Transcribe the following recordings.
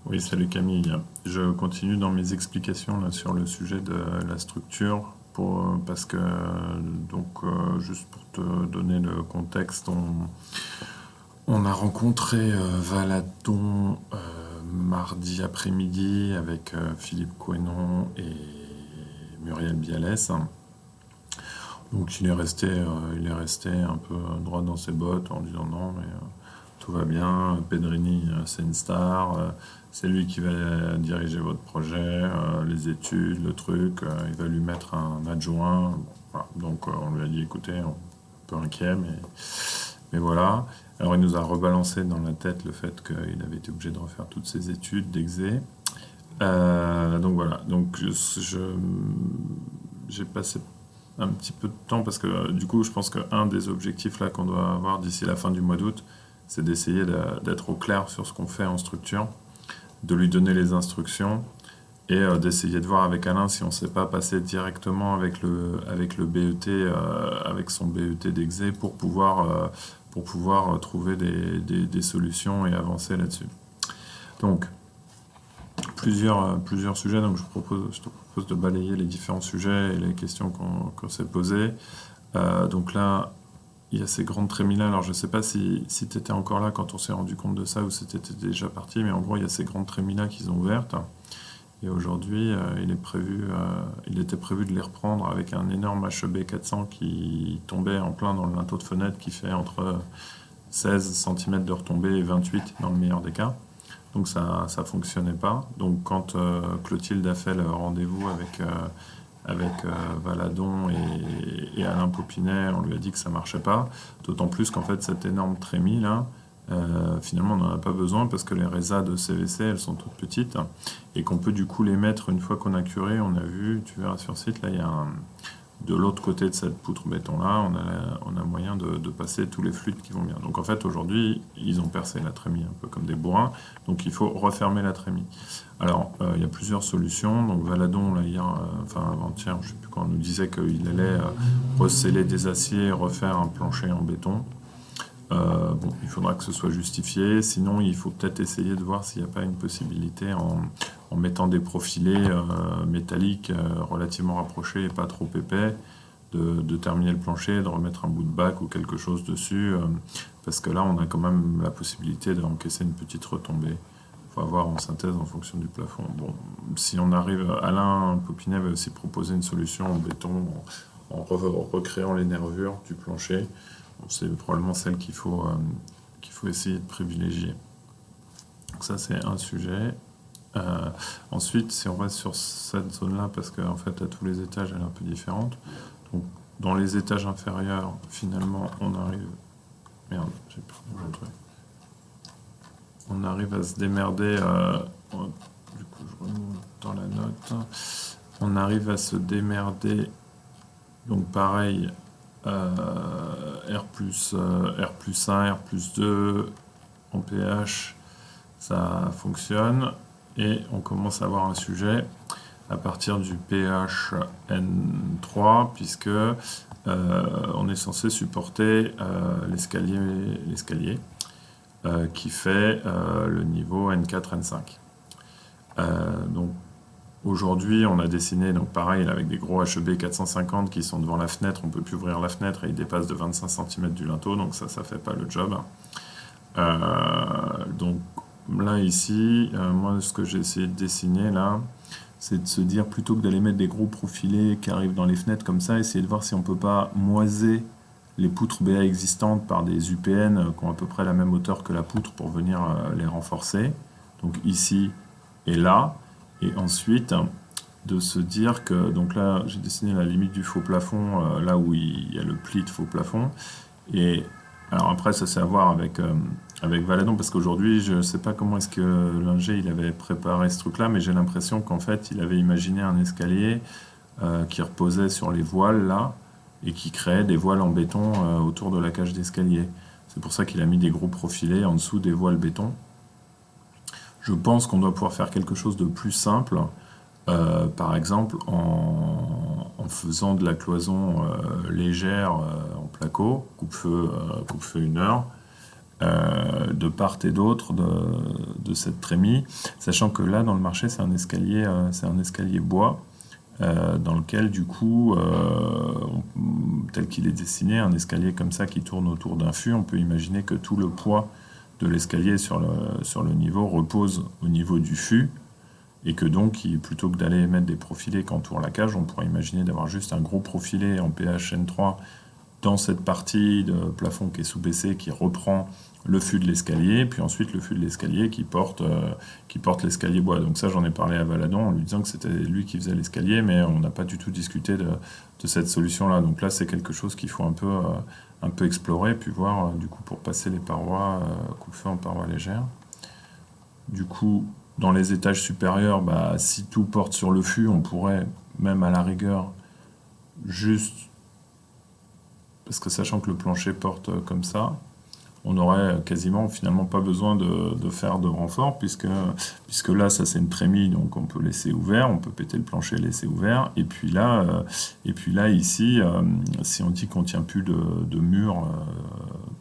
Oui, salut Camille. Je continue dans mes explications là, sur le sujet de la structure parce que juste pour te donner le contexte, on a rencontré Valadon mardi après-midi avec Philippe Coenon et Muriel Bialès. Donc il est resté un peu droit dans ses bottes en disant non mais tout va bien, Pedrini c'est une star, c'est lui qui va diriger votre projet, les études, le truc, il va lui mettre un adjoint. Bon, voilà. Donc on lui a dit écoutez, un peu inquiet, mais voilà. Alors il nous a rebalancé dans la tête le fait qu'il avait été obligé de refaire toutes ses études d'exé. Donc voilà, donc j'ai passé un petit peu de temps parce que du coup je pense qu'un des objectifs là qu'on doit avoir d'ici la fin du mois d'août, c'est d'essayer d'être au clair sur ce qu'on fait en structure, de lui donner les instructions et d'essayer de voir avec Alain si on ne sait pas passer directement avec le BET, avec son BET d'exé pour pouvoir trouver des solutions et avancer là-dessus. Donc, plusieurs sujets, donc je te propose de balayer les différents sujets et les questions qu'on s'est posées. Donc là, il y a ces grandes trémies-là. Alors je ne sais pas si tu étais encore là quand on s'est rendu compte de ça ou si tu étais déjà parti, mais en gros, il y a ces grandes trémies-là qui sont ouvertes. Et aujourd'hui, il était prévu de les reprendre avec un énorme HEB 400 qui tombait en plein dans le linteau de fenêtre qui fait entre 16 cm de retombée et 28 dans le meilleur des cas. Donc ça fonctionnait pas. Donc quand Clotilde a fait le rendez-vous avec Valadon et Alain Popinet, on lui a dit que ça marchait pas. D'autant plus qu'en fait cette énorme trémie là, finalement on n'en a pas besoin parce que les résas de CVC elles sont toutes petites et qu'on peut du coup les mettre une fois qu'on a curé. On a vu, tu verras sur le site, là il y a de l'autre côté de cette poutre béton là, on a moyen de passer tous les fluides qui vont bien. Donc en fait aujourd'hui ils ont percé la trémie un peu comme des bourrins, donc il faut refermer la trémie. Alors il y a plusieurs solutions. Donc Valadon là hier, avant-hier, je sais plus quand, on nous disait qu'il allait recéler des aciers et refaire un plancher en béton. Bon, il faudra que ce soit justifié, sinon il faut peut-être essayer de voir s'il n'y a pas une possibilité en mettant des profilés métalliques relativement rapprochés et pas trop épais, de terminer le plancher, de remettre un bout de bac ou quelque chose dessus, parce que là on a quand même la possibilité d'encaisser une petite retombée. Il faut avoir en synthèse en fonction du plafond. Bon, si on arrive, Alain Popinet va aussi proposer une solution en béton en recréant les nervures du plancher. C'est probablement celle qu'il faut essayer de privilégier. Donc ça, c'est un sujet. Ensuite, si on reste sur cette zone-là, parce qu'en fait, à tous les étages, elle est un peu différente. Donc, dans les étages inférieurs, finalement, on arrive... Merde, j'ai perdu mon truc. On arrive à se démerder... Du coup, je remonte dans la note. On arrive à se démerder... Donc, pareil... R plus 1, R plus 2 en pH, ça fonctionne et on commence à avoir un sujet à partir du pH N3 puisque on est censé supporter l'escalier qui fait le niveau N4, N5. Donc aujourd'hui, on a dessiné, donc pareil, avec des gros HEB 450 qui sont devant la fenêtre. On ne peut plus ouvrir la fenêtre et ils dépassent de 25 cm du linteau, donc ça ne fait pas le job. Donc là, ici, moi, ce que j'ai essayé de dessiner, là, c'est de se dire, plutôt que d'aller mettre des gros profilés qui arrivent dans les fenêtres comme ça, essayer de voir si on ne peut pas moiser les poutres BA existantes par des UPN qui ont à peu près la même hauteur que la poutre pour venir les renforcer. Donc ici et là. Et ensuite, de se dire que, donc là, j'ai dessiné la limite du faux plafond, là où il y a le pli de faux plafond. Et alors après, ça c'est à voir avec Valadon, parce qu'aujourd'hui, je ne sais pas comment est-ce que l'ingé il avait préparé ce truc-là, mais j'ai l'impression qu'en fait, il avait imaginé un escalier qui reposait sur les voiles, là, et qui créait des voiles en béton autour de la cage d'escalier. C'est pour ça qu'il a mis des gros profilés en dessous des voiles béton. Je pense qu'on doit pouvoir faire quelque chose de plus simple, par exemple en faisant de la cloison légère en placo, coupe-feu 1 heure, de part et d'autre de cette trémie, sachant que là, dans le marché, c'est un escalier bois, dans lequel, du coup, tel qu'il est dessiné, un escalier comme ça qui tourne autour d'un fût, on peut imaginer que tout le poids de l'escalier sur le niveau repose au niveau du fût, et que donc, plutôt que d'aller mettre des profilés qui entourent la cage, on pourrait imaginer d'avoir juste un gros profilé en PHN3 dans cette partie de plafond qui est sous-baissé, qui reprend le fût de l'escalier, puis ensuite le fût de l'escalier qui porte l'escalier bois. Donc ça, j'en ai parlé à Valadon en lui disant que c'était lui qui faisait l'escalier, mais on n'a pas du tout discuté de cette solution-là. Donc là, c'est quelque chose qu'il faut un peu explorer, puis voir, du coup, pour passer les parois, coupe-feu en parois légères. Du coup, dans les étages supérieurs, si tout porte sur le fût, on pourrait, même à la rigueur, juste, parce que sachant que le plancher porte comme ça, on n'aurait quasiment finalement pas besoin de faire de renfort, puisque là, ça c'est une trémie, donc on peut laisser ouvert, on peut péter le plancher, laisser ouvert, et puis là ici, si on dit qu'on ne tient plus de mur,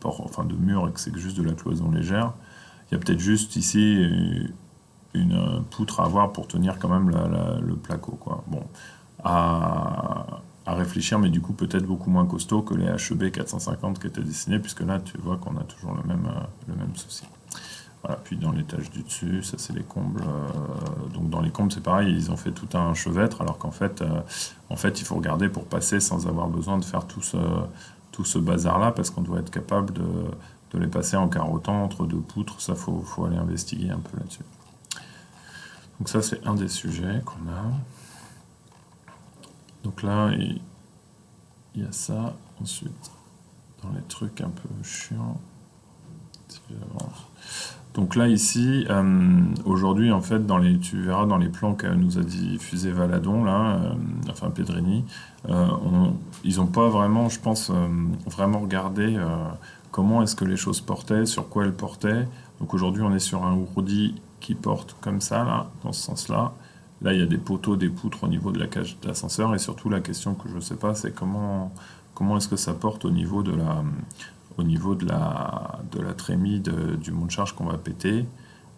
de mur et que c'est juste de la cloison légère, il y a peut-être juste ici une poutre à avoir pour tenir quand même le placo, quoi. Bon, à réfléchir, mais du coup peut-être beaucoup moins costaud que les HEB 450 qui étaient dessinés, puisque là tu vois qu'on a toujours le même souci. Voilà, puis dans l'étage du dessus, ça c'est les combles. Donc dans les combles c'est pareil, ils ont fait tout un chevêtre, alors qu'en fait, il faut regarder pour passer sans avoir besoin de faire tout ce bazar-là, parce qu'on doit être capable de les passer en carottant entre deux poutres. Ça, faut aller investiguer un peu là-dessus. Donc ça c'est un des sujets qu'on a. Donc là, il y a ça. Ensuite, dans les trucs un peu chiants, si j'avance. Donc là, ici, aujourd'hui, en fait, tu verras dans les plans que nous a diffusé Valadon, là, enfin Pedrini, ils n'ont pas vraiment, je pense, vraiment regardé comment est-ce que les choses portaient, sur quoi elles portaient. Donc aujourd'hui, on est sur un ourdi qui porte comme ça, là, dans ce sens-là. Là, il y a des poteaux, des poutres au niveau de la cage d'ascenseur, et surtout la question que je ne sais pas, c'est comment est-ce que ça porte au niveau de la trémie du monte charge qu'on va péter.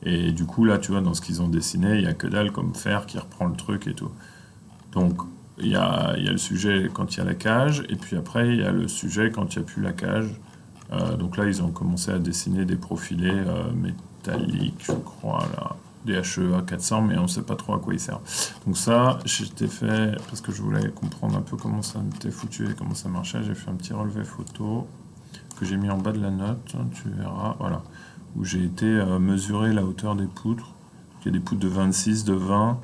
Et du coup, là, tu vois, dans ce qu'ils ont dessiné, il n'y a que dalle comme fer qui reprend le truc et tout. Donc, il y a le sujet quand il y a la cage, et puis après, il y a le sujet quand il n'y a plus la cage. Donc là, ils ont commencé à dessiner des profilés métalliques, je crois, là. Des HEA 400, mais on ne sait pas trop à quoi ils servent. Donc ça, j'étais fait, parce que je voulais comprendre un peu comment ça était foutu et comment ça marchait, j'ai fait un petit relevé photo que j'ai mis en bas de la note, tu verras, voilà, où j'ai été mesurer la hauteur des poutres. Il y a des poutres de 26, de 20,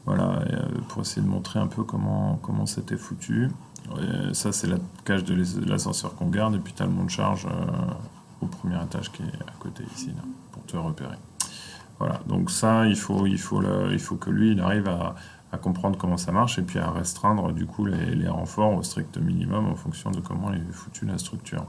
voilà, pour essayer de montrer un peu comment c'était foutu. Et ça, c'est la cage de l'ascenseur qu'on garde, et puis tu as le monte-charge au premier étage qui est à côté ici, là, pour te repérer. Voilà, donc ça, il faut que lui, il arrive à comprendre comment ça marche, et puis à restreindre du coup les renforts au strict minimum en fonction de comment est foutue la structure.